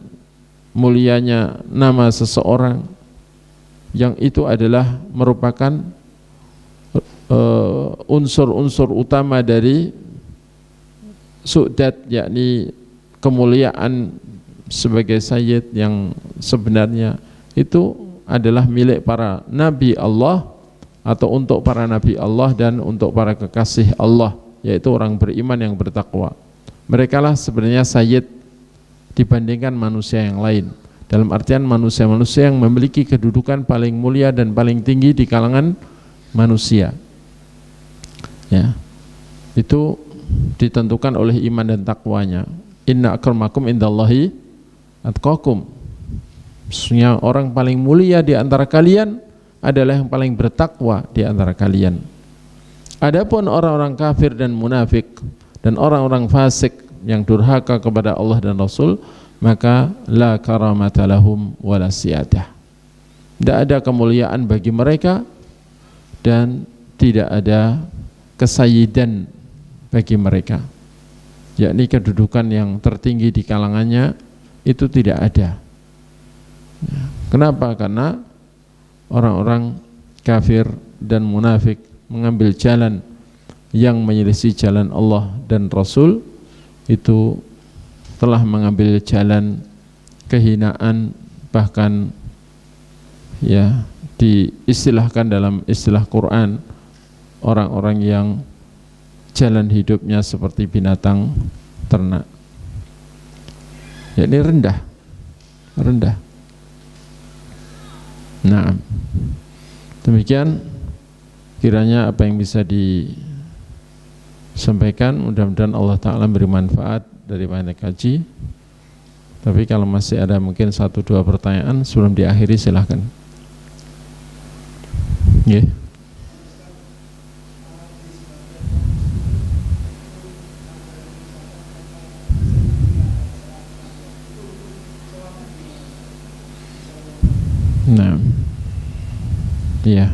mulianya nama seseorang yang itu adalah merupakan unsur-unsur utama dari su'dat, yakni kemuliaan sebagai sayyid yang sebenarnya itu adalah milik para nabi Allah atau untuk para nabi Allah dan untuk para kekasih Allah, yaitu orang beriman yang bertakwa. Mereka lah sebenarnya sayyid dibandingkan manusia yang lain, dalam artian manusia-manusia yang memiliki kedudukan paling mulia dan paling tinggi di kalangan manusia. Ya, itu ditentukan oleh iman dan takwanya. Inna akramakum indallahi atqakum. Sesungguhnya orang paling mulia di antara kalian adalah yang paling bertakwa di antara kalian. Adapun orang-orang kafir dan munafik dan orang-orang fasik yang durhaka kepada Allah dan Rasul, maka la karamata lahum wala siyadah. Tidak ada kemuliaan bagi mereka dan tidak ada kesayyidan bagi mereka, yakni kedudukan yang tertinggi di kalangannya itu tidak ada. Kenapa? Karena orang-orang kafir dan munafik mengambil jalan yang menyelisih jalan Allah dan Rasul, itu telah mengambil jalan kehinaan, bahkan ya diistilahkan dalam istilah Quran orang-orang yang jalan hidupnya seperti binatang ternak. Ya, ini rendah. Nah, demikian kiranya apa yang bisa disampaikan, mudah-mudahan Allah Ta'ala beri manfaat dari banyak kaji. Tapi kalau masih ada mungkin 1-2 pertanyaan sebelum diakhiri, silahkan. Yeah. Nah, iya.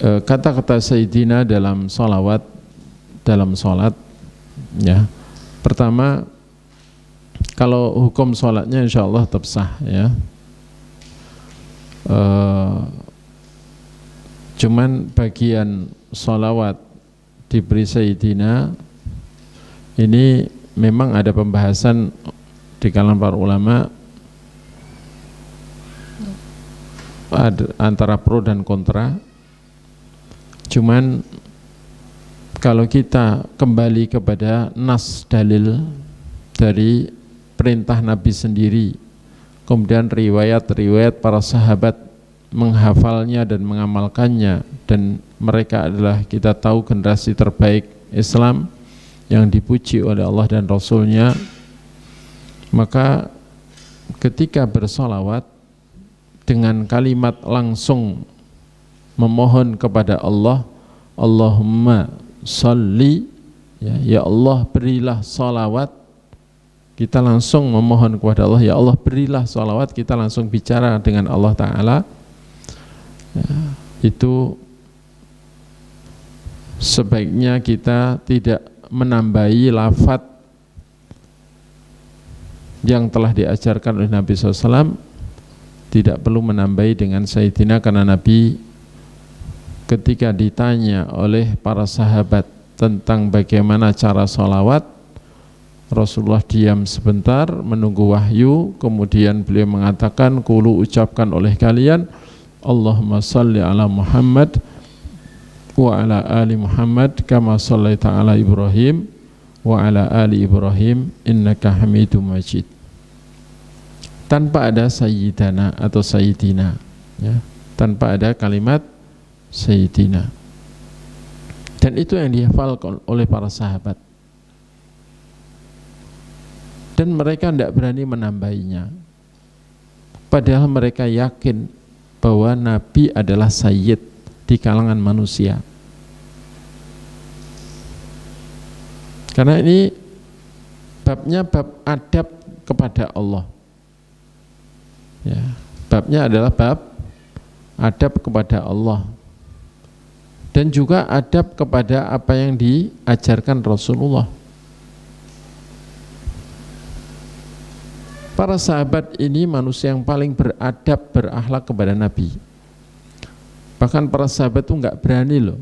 Kata-kata Sayyidina dalam salawat, dalam salat, ya. Pertama, kalau hukum salatnya insya Allah tetap sah, ya. Cuman bagian salawat diberi Sayyidina ini memang ada pembahasan di kalangan para ulama, antara pro dan kontra. Cuman kalau kita kembali kepada nas dalil dari perintah Nabi sendiri, kemudian riwayat-riwayat para sahabat menghafalnya dan mengamalkannya, dan mereka adalah, kita tahu, generasi terbaik Islam yang dipuji oleh Allah dan Rasulnya, maka ketika bersolawat dengan kalimat langsung memohon kepada Allah, Allahumma salli, ya Allah berilah salawat, kita langsung memohon kepada Allah, ya Allah berilah salawat, kita langsung bicara dengan Allah Ta'ala, ya, itu sebaiknya kita tidak menambahi lafaz yang telah diajarkan oleh Nabi SAW, tidak perlu menambahi dengan Sayyidina, karena Nabi ketika ditanya oleh para sahabat tentang bagaimana cara sholawat, Rasulullah diam sebentar menunggu wahyu, kemudian beliau mengatakan, "Qulu, ucapkan oleh kalian, Allahumma salli ala Muhammad wa ala ali Muhammad kama shallaita ala Ibrahim wa ala ali Ibrahim innaka Hamidum Majid, tanpa ada sayyidana atau sayyidina, ya, tanpa ada kalimat sayyidina. Dan itu yang dihafal oleh para sahabat, dan mereka tidak berani menambahinya, padahal mereka yakin bahwa Nabi adalah sayyid di kalangan manusia. Karena ini babnya bab adab kepada Allah, ya, babnya adalah bab adab kepada Allah, dan juga adab kepada apa yang diajarkan Rasulullah. Para sahabat ini manusia yang paling beradab, berakhlak kepada Nabi. Bahkan para sahabat itu nggak berani loh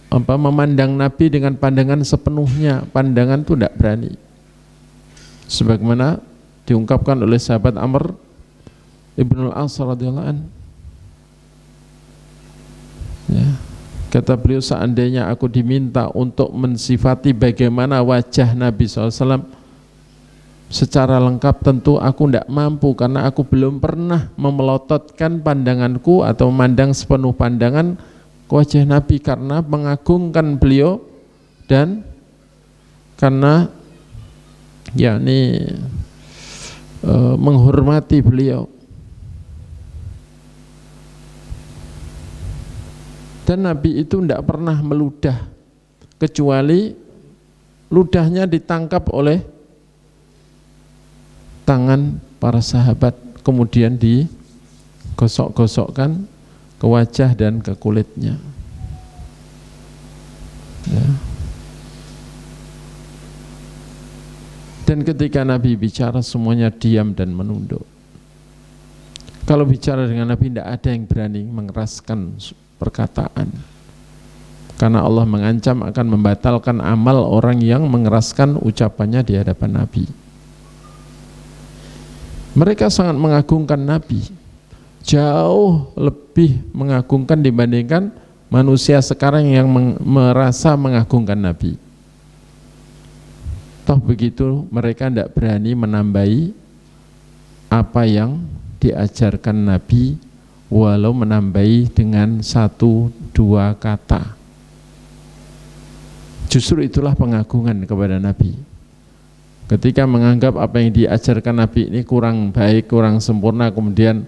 memandang Nabi dengan pandangan sepenuhnya. Pandangan itu nggak berani. Sebagaimana diungkapkan oleh sahabat Amr Ibnul As radhiyallahu anhu. Ya. Kata beliau, seandainya aku diminta untuk mensifati bagaimana wajah Nabi SAW secara lengkap, tentu aku tidak mampu, karena aku belum pernah memelototkan pandanganku atau memandang sepenuh pandangan ke wajah Nabi, karena mengagungkan beliau dan karena yakni menghormati beliau. Dan Nabi itu tidak pernah meludah, kecuali ludahnya ditangkap oleh tangan para sahabat, kemudian digosok-gosokkan ke wajah dan ke kulitnya, ya. Dan ketika Nabi bicara, semuanya diam dan menunduk. Kalau bicara dengan Nabi tidak ada yang berani mengeraskan perkataan, karena Allah mengancam akan membatalkan amal orang yang mengeraskan ucapannya di hadapan Nabi. Mereka sangat mengagungkan Nabi, jauh lebih mengagungkan dibandingkan manusia sekarang yang merasa mengagungkan Nabi. Toh begitu, mereka tidak berani menambahi apa yang diajarkan Nabi, walau menambahi dengan 1-2 kata. Justru itulah pengagungan kepada Nabi. Ketika menganggap apa yang diajarkan Nabi ini kurang baik, kurang sempurna, kemudian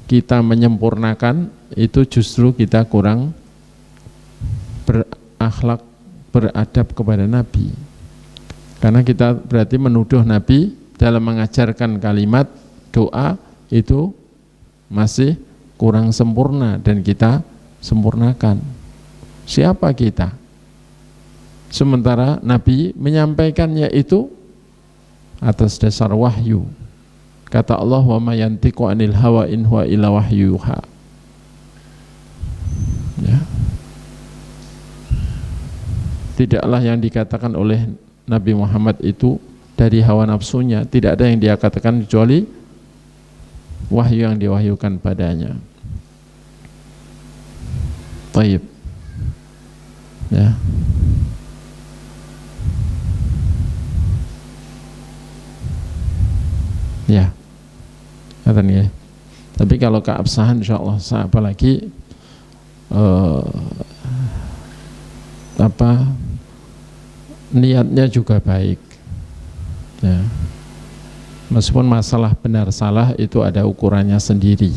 kita menyempurnakan, itu justru kita kurang berakhlak, beradab kepada Nabi. Karena kita berarti menuduh Nabi dalam mengajarkan kalimat doa itu masih kurang sempurna, dan kita sempurnakan. Siapa kita? Sementara Nabi menyampaikannya itu atas dasar wahyu. Kata Allah, wa ma yantiqu anil hawa in huwa illa wahyuha. Ya. Tidaklah yang dikatakan oleh Nabi Muhammad itu dari hawa nafsunya, tidak ada yang dia katakan kecuali wahyu yang diwahyukan padanya. Baik. Ya. Ya. Katanya. Tapi kalau keabsahan insyaallah apalagi niatnya juga baik. Ya. Meskipun masalah benar salah itu ada ukurannya sendiri,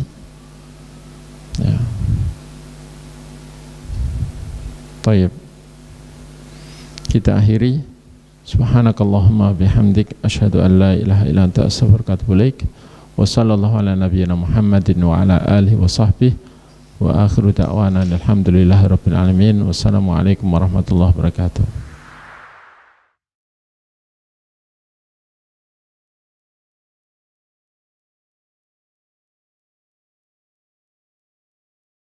ya. Baik, kita akhiri. Subhanakallahumma bihamdik, asyhadu an la ilaha illa anta, astaghfiruka wa atubu ilaik. Wa sallallahu ala nabiyyina Muhammadin wa ala alihi wa sahbihi, wa akhiru da'wana alhamdulillahi rabbil alamin. Wassalamualaikum warahmatullahi wabarakatuh.